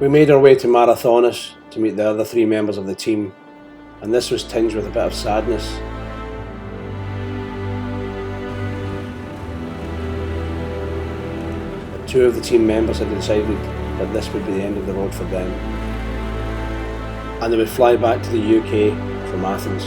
We made our way to Marathonas to meet the other 3 members of the team, and this was tinged with a bit of sadness. But 2 of the team members had decided that this would be the end of the road for them, and they would fly back to the UK from Athens.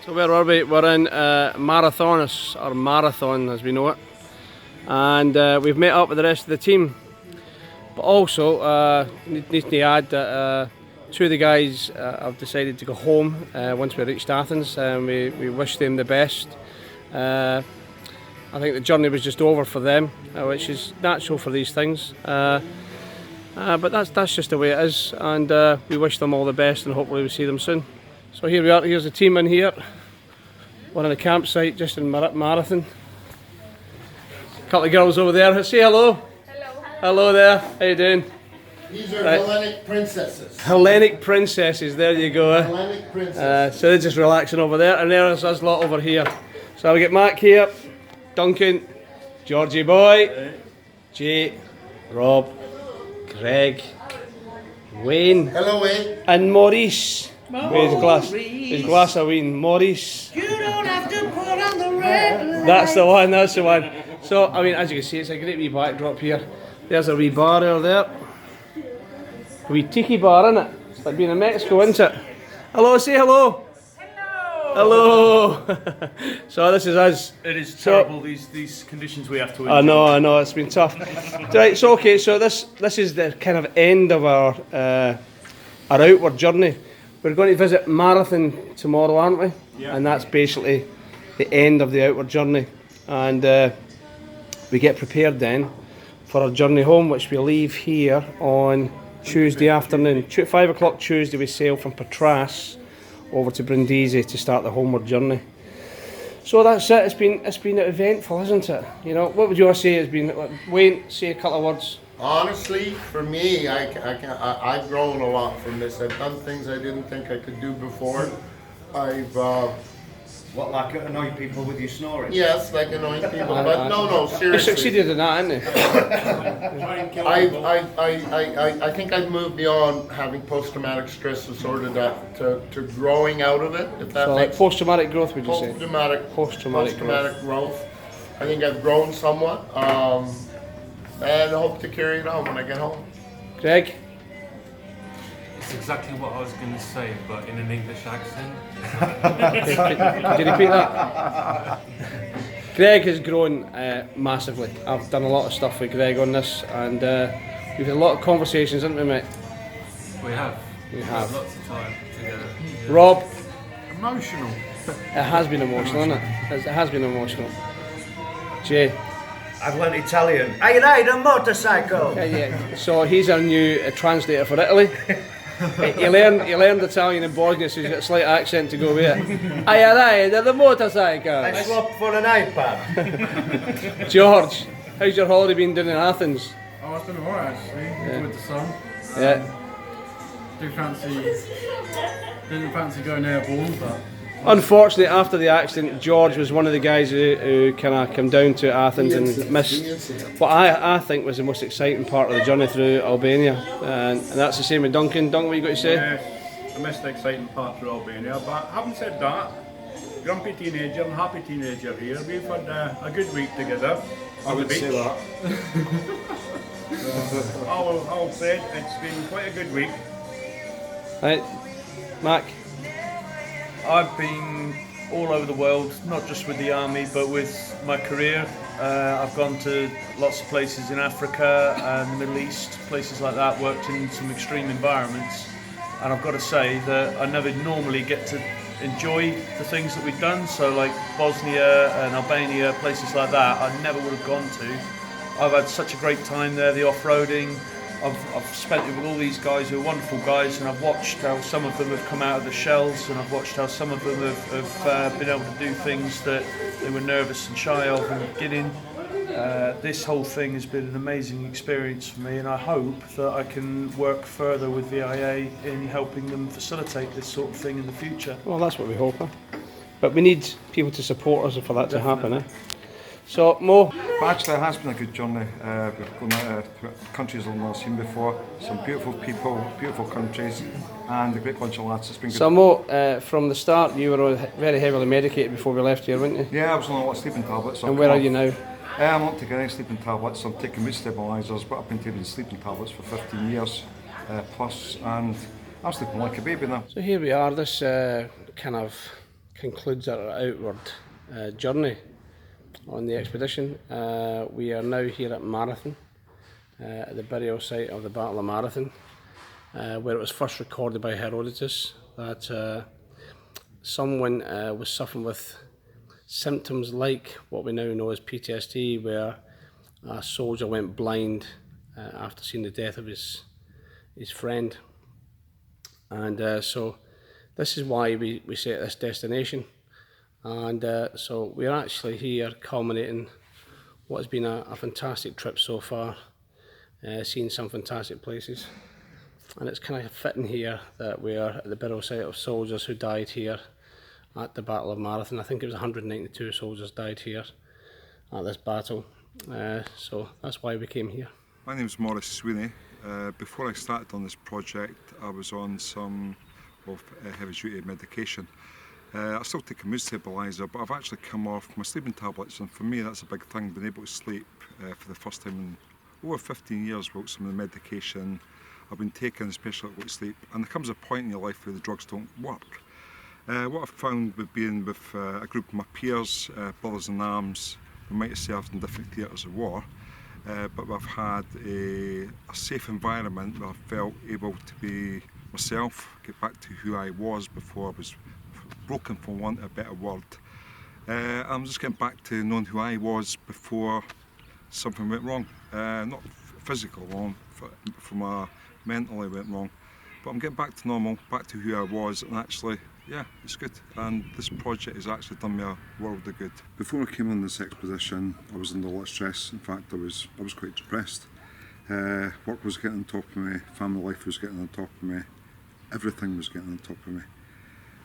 So where were we? We're in Marathonas, or Marathon as we know it, and we've met up with the rest of the team. But also, need to add that 2 of the guys have decided to go home once we reached Athens, and we wish them the best. I think the journey was just over for them, which is natural for these things. But that's just the way it is, and we wish them all the best, and hopefully we'll see them soon. So here we are, here's the team in here. We're on a campsite just in Marathon. A couple of girls over there, say hello. Hello. Hello there, how you doing? These are Hellenic princesses. Hellenic princesses, there you go. Hellenic princesses. So they're just relaxing over there, and there's us lot over here. So we get Mac here, Duncan, Georgie boy, Jay, Rob, Greg, Wayne, Hello, Wayne. and Maurice. With his glass of wine, Maurice. You don't have to put on the red light. That's the one, that's the one. So, I mean, as you can see, it's a great wee backdrop here. There's a wee bar over there. A wee tiki bar, isn't it? It's like being in Mexico, isn't it? Hello, say hello. Hello. So this is us. It is terrible, these conditions we have to endure. I know, it's been tough. Right, so okay, so this is the kind of end of our outward journey. We're going to visit Marathon tomorrow, aren't we? Yeah. And that's basically the end of the outward journey. And we get prepared then for our journey home, which we leave here on Tuesday afternoon. 5 o'clock Tuesday we sail from Patras over to Brindisi to start the homeward journey. So that's it. It's been eventful, isn't it? You know, what would you all say has been? Wayne, say a couple of words. Honestly, for me, I've grown a lot from this. I've done things I didn't think I could do before. I've What, like annoy people with your snoring? yes, like annoying people, but no, You seriously. succeeded in that, didn't you? I think I've moved beyond having post-traumatic stress disorder to growing out of it. If that So like makes post-traumatic growth, would you say? post-traumatic growth. I think I've grown somewhat, and I hope to carry it on when I get home. Greg? It's exactly what I was going to say, but in an English accent. Could you repeat that? Greg has grown massively. I've done a lot of stuff with Greg on this, and we've had a lot of conversations, haven't we, mate? We have. We have. Lots of time together. Rob? Emotional. It has been emotional, hasn't it? It has been emotional. Jay? I've learnt Italian. I ride a motorcycle. Yeah. So he's our new translator for Italy. He learned Italian in Bosnia, so he's got a slight accent to go with it. I ride the motorcycle. I swap for an iPad. George, how's your holiday been doing in Athens? Oh, it's been alright actually. With the sun. Yeah. Didn't fancy going airborne, but Unfortunately, after the accident, George was one of the guys who kind of came down to Athens and missed what I think was the most exciting part of the journey through Albania, and that's the same with Duncan. Duncan, what you got to say? yes, I missed the exciting part through Albania. But having said that, grumpy teenager and happy teenager here. We've had a good week together. I would say that. So, all said, it's been quite a good week. Right, Mac. I've been all over the world, not just with the army, but with my career. I've gone to lots of places in Africa and the Middle East, places like that, worked in some extreme environments. And I've got to say that I never normally get to enjoy the things that we've done. So like Bosnia and Albania, places like that, I never would have gone to. I've had such a great time there, the off-roading. I've spent it with all these guys who are wonderful guys, and I've watched how some of them have come out of the shells, and I've watched how some of them have been able to do things that they were nervous and shy of in the beginning. This whole thing has been an amazing experience for me, and I hope that I can work further with VIA in helping them facilitate this sort of thing in the future. Well, that's what we hope. But we need people to support us for that to happen. So, Mo. But actually, it has been a good journey. We've gone out to countries I've not seen before. Some beautiful people, beautiful countries, and a great bunch of lads. It's been good. So, Mo, from the start, you were very heavily medicated before we left here, weren't you? Yeah, I was on a lot of sleeping tablets. And where are you now? I'm not taking any sleeping tablets. I'm taking mood stabilisers, but I've been taking sleeping tablets for 15 years plus, and I'm sleeping like a baby now. So here we are. This kind of concludes our outward journey on the expedition. We are now here at Marathon, at the burial site of the Battle of Marathon, where it was first recorded by Herodotus that someone was suffering with symptoms like what we now know as PTSD, where a soldier went blind after seeing the death of his friend. And so this is why we set this destination. And so we're actually here culminating what has been a fantastic trip so far, seeing some fantastic places. And it's kind of fitting here that we are at the burial site of soldiers who died here at the Battle of Marathon. I think it was 192 soldiers died here at this battle. So that's why we came here. My name is Maurice Sweeney. Before I started on this project, I was on some heavy duty medication. I still take a mood stabiliser, but I've actually come off my sleeping tablets, and for me that's a big thing, being able to sleep for the first time in over 15 years without some of the medication I've been taking, especially about sleep. And there comes a point in your life where the drugs don't work. What I've found with being with a group of my peers, brothers in arms, we might have served in different theatres of war, but we've had a safe environment where I felt able to be myself, get back to who I was before I was broken, for want of a better word. I'm just getting back to knowing who I was before something went wrong. Not physical wrong, from a mentally went wrong. But I'm getting back to normal, back to who I was, and actually, yeah, it's good. And this project has actually done me a world of good. Before I came on this expedition, I was under a lot of stress. In fact, I was quite depressed. Work was getting on top of me, family life was getting on top of me, everything was getting on top of me.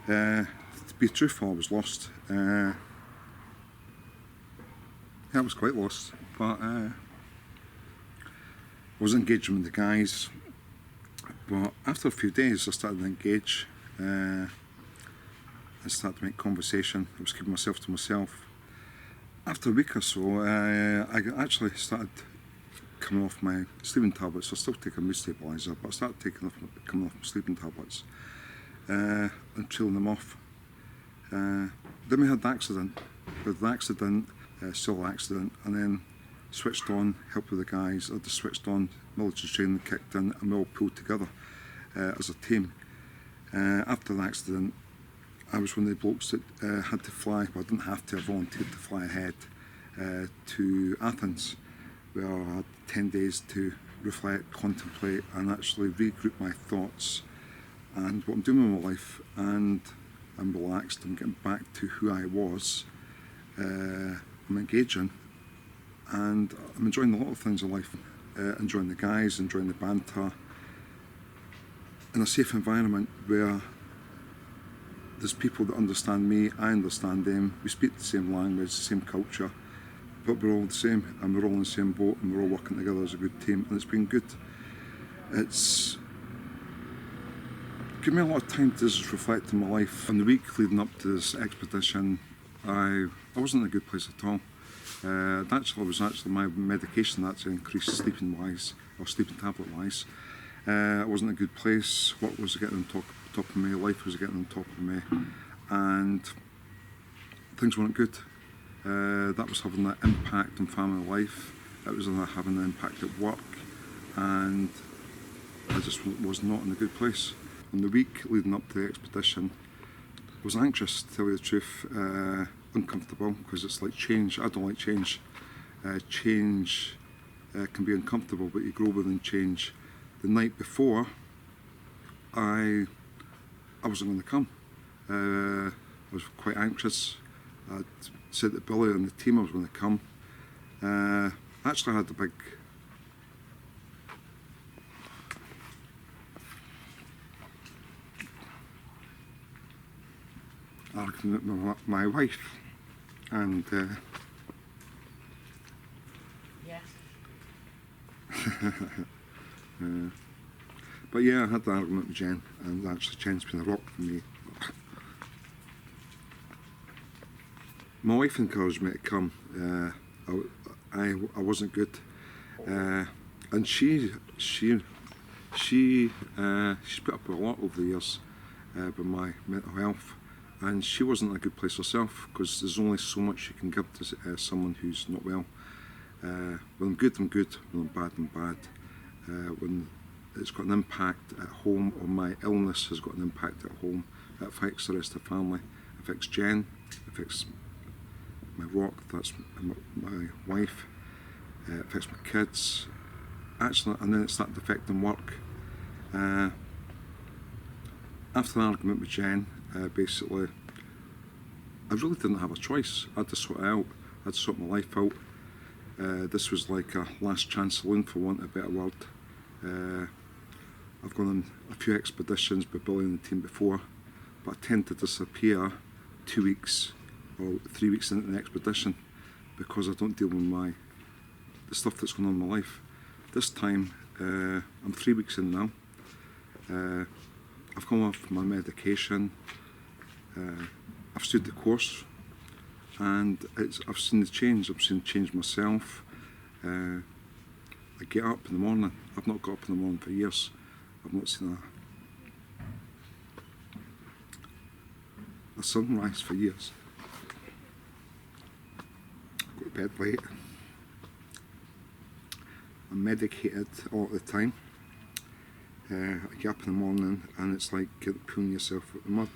To be truthful, I was lost. Yeah, I was quite lost, but I was engaging with the guys. But after a few days, I started to engage. I started to make conversation. I was keeping myself to myself. After a week or so, I actually started coming off my sleeping tablets. I still take a mood stabiliser, but I started coming off my sleeping tablets. And trailing them off. Then we had the accident. With the accident, still accident, and then switched on, helped with the guys. I just switched on, military training kicked in, and we all pulled together as a team. After the accident, I was one of the blokes that had to fly. Well, I didn't have to, I volunteered to fly ahead to Athens, where I had 10 days to reflect, contemplate, and actually regroup my thoughts and what I'm doing with my life, and I'm relaxed, I'm getting back to who I was, I'm engaging, and I'm enjoying a lot of things in life, enjoying the guys, enjoying the banter, in a safe environment where there's people that understand me, I understand them, we speak the same language, the same culture, but we're all the same, and we're all in the same boat, and we're all working together as a good team, and it's been good. It's given me a lot of time to just reflect on my life. In the week leading up to this expedition, I I wasn't in a good place at all. My medication that increased sleeping wise, or sleeping tablet wise. I wasn't in a good place. What was getting on top of me? Life was getting on top of me, and things weren't good. That was having that impact on family life. It was having an impact at work, and I just was not in a good place. In the week leading up to the expedition, I was anxious, to tell you the truth, uncomfortable, because it's like change. I don't like change. Change can be uncomfortable, but you grow within change. The night before, I wasn't going to come. I was quite anxious. I'd said to Billy and the team I was going to come. Actually, I had a big argument with my wife, and but yeah, I had the argument with Jen, and actually Jen's been a rock for me. My wife encouraged me to come. I wasn't good, and she's put up a lot over the years with my mental health, and she wasn't in a good place herself, because there's only so much you can give to someone who's not well. When I'm good, I'm good. When I'm bad, I'm bad. When it's got an impact at home, or my illness has got an impact at home, it affects the rest of the family. It affects Jen, it affects my rock, that's my wife, it affects my kids, actually, and then it started affecting work. After an argument with Jen, basically, I really didn't have a choice. I had to sort it out, I had to sort my life out. This was like a last chance saloon, for want of a better word. I've gone on a few expeditions with Billy and the team before, but I tend to disappear 2 weeks or 3 weeks into an expedition because I don't deal with the stuff that's going on in my life. This time, I'm 3 weeks in now. I've come off my medication. I've stood the course, and I've seen the change. I've seen the change myself. I get up in the morning. I've not got up in the morning for years. I've not seen a sunrise for years. I go to bed late. I'm medicated all the time. I get up in the morning and it's like pulling yourself out the mud.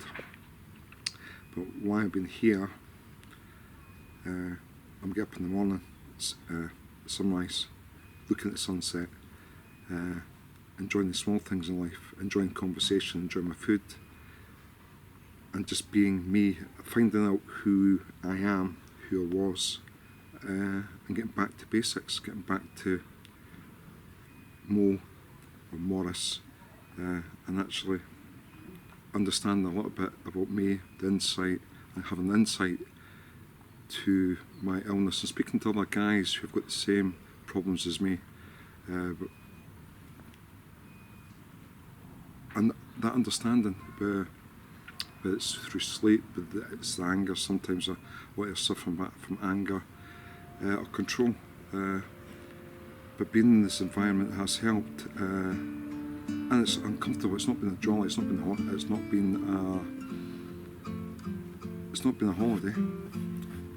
But while I've been here, I'm getting up in the morning, sunrise, looking at the sunset, enjoying the small things in life, enjoying conversation, enjoying my food, and just being me, finding out who I am, who I was, and getting back to basics, getting back to Mo or Morris, and actually understanding a little bit about me, the insight, and having insight to my illness, and speaking to other guys who've got the same problems as me. And that understanding, whether it's through sleep, whether it's the anger, sometimes I suffer from anger or control. But being in this environment has helped, and it's uncomfortable. It's not been a jolly. It's not been hot. It's not been a holiday,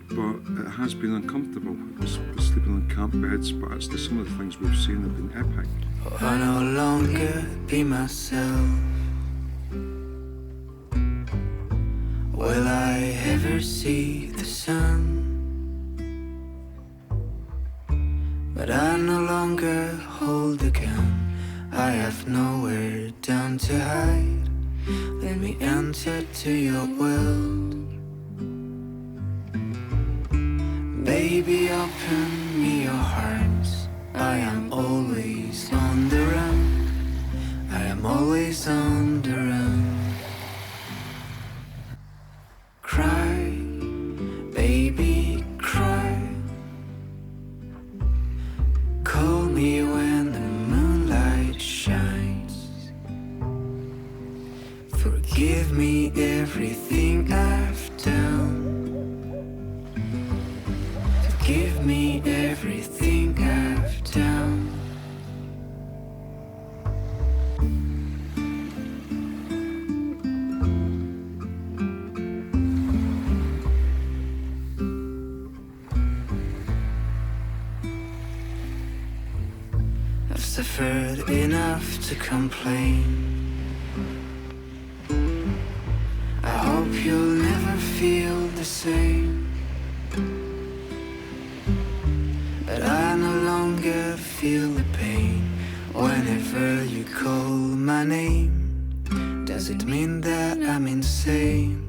but it has been uncomfortable. We're sleeping on camp beds, but actually some of the things we've seen have been epic. I no longer be myself. Will I ever see the sun? But I no longer hold a gun. I have nowhere down to hide. Let me enter to your world. Baby, open me your heart. I am always on the run. I am always on the run. Cry, baby, cry. Call me when the moonlight shines. Forgive me everything I've done. Forgive me everything I've done. I've suffered enough to complain. I hope you'll never feel the same. But I no longer feel the pain whenever you call my name. Does it mean that I'm insane?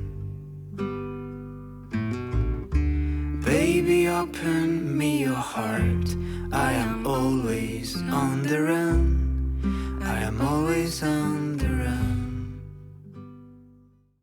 Baby, open me your heart. I